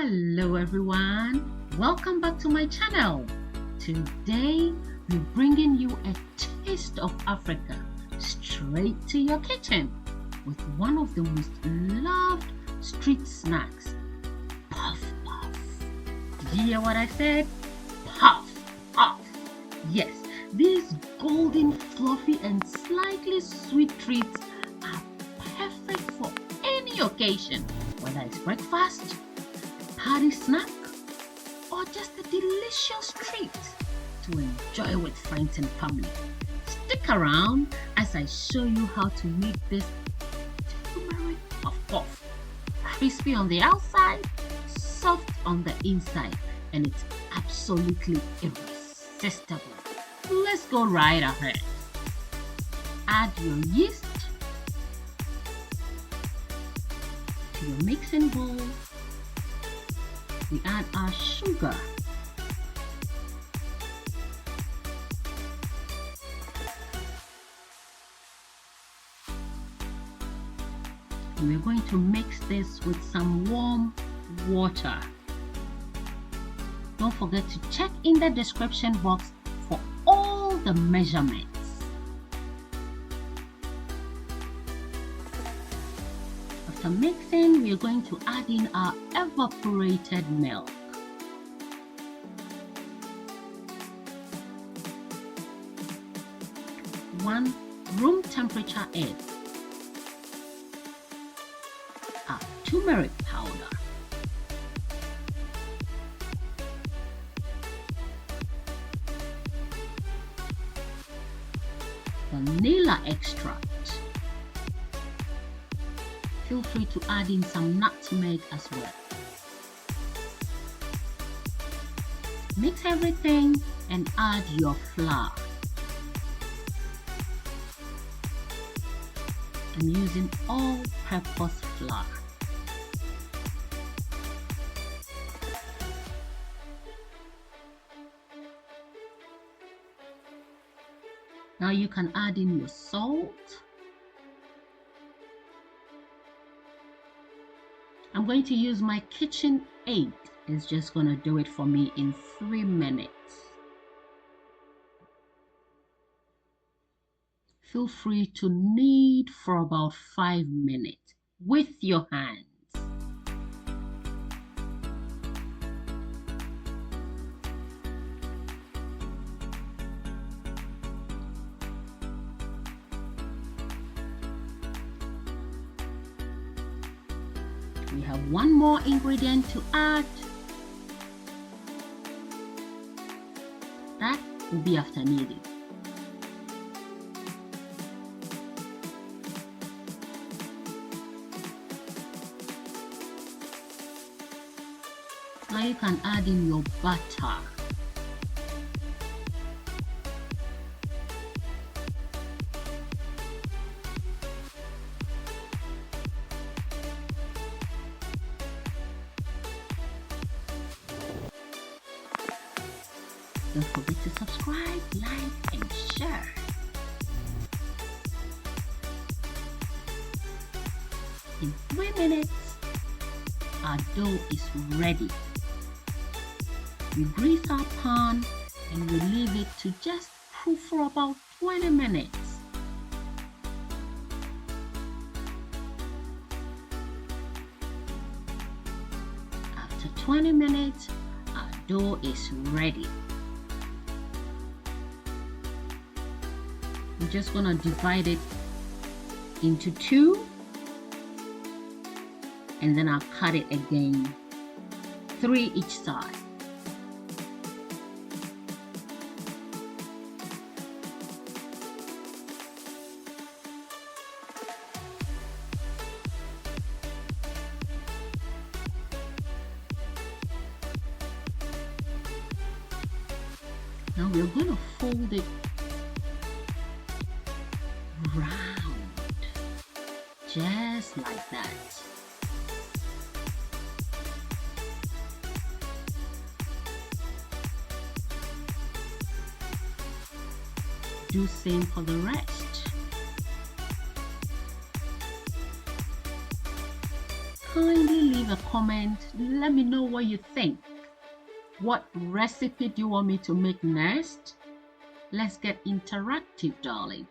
Hello everyone, welcome back to my channel. Today we're bringing you a taste of Africa straight to your kitchen with one of the most loved street snacks, puff puff. Did you hear what I said? Puff puff. Yes, these golden, fluffy and slightly sweet treats are perfect for any occasion, whether it's breakfast, party snack, or just a delicious treat to enjoy with friends and family. Stick around as I show you how to make this Tumeric puff puff. Crispy on the outside, soft on the inside, and it's absolutely irresistible. Let's go right ahead. Add your yeast to your mixing bowl. We add our sugar, and we're going to mix this with some warm water. Don't forget to check in the description box for all the measurements. After mixing, we are going to add in our evaporated milk. One room temperature egg. Our turmeric powder. Vanilla extract. Feel free to add in some nutmeg as well. Mix everything and add your flour. I'm using all-purpose flour. Now you can add in your salt. I'm going to use my KitchenAid. It's just going to do it for me in 3 minutes. Feel free to knead for about 5 minutes with your hands. We have one more ingredient to add. That will be after kneading. Now you can add in your butter. Don't forget to subscribe, like, and share. In 3 minutes, our dough is ready. We grease our pan and we leave it to just cool for about 20 minutes. After 20 minutes, our dough is ready. I'm just going to divide it into 2 and then I'll cut it again, 3 each side. Now we're going to fold it round, just like that. Do same for the rest. kindly leave a comment. Let me know what you think. What recipe do you want me to make next? Let's get interactive, darling.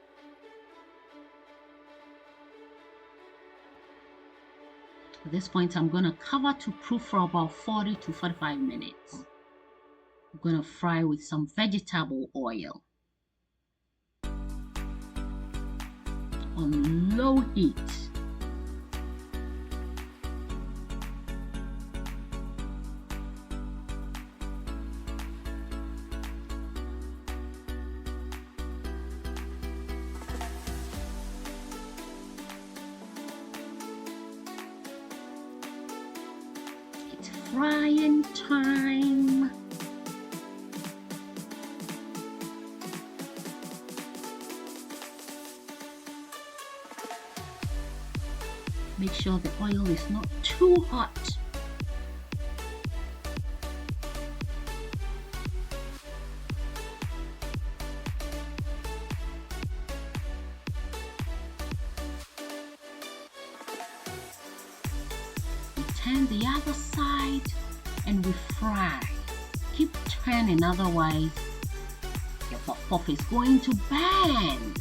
At this point, I'm going to cover to proof for about 40 to 45 minutes. I'm going to fry with some vegetable oil on low heat. It's frying time. Make sure the oil is not too hot. We turn the other side and we fry. Keep turning, otherwise your puff is going to burn.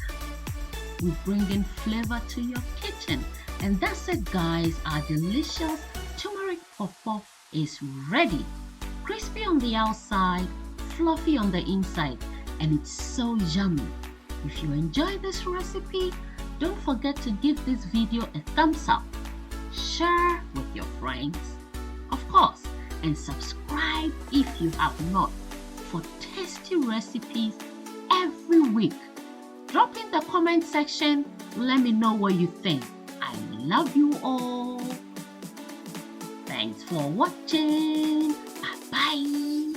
We bring in flavor to your kitchen. And that's it, guys. Our delicious turmeric puff is ready. Crispy on the outside, fluffy on the inside, and it's so yummy. If you enjoy this recipe, don't forget to give this video a thumbs up, share with your friends, of course, and subscribe if you have not, for tasty recipes every week. Drop in the comment section. Let me know what you think. I love you all. Thanks for watching. Bye-bye.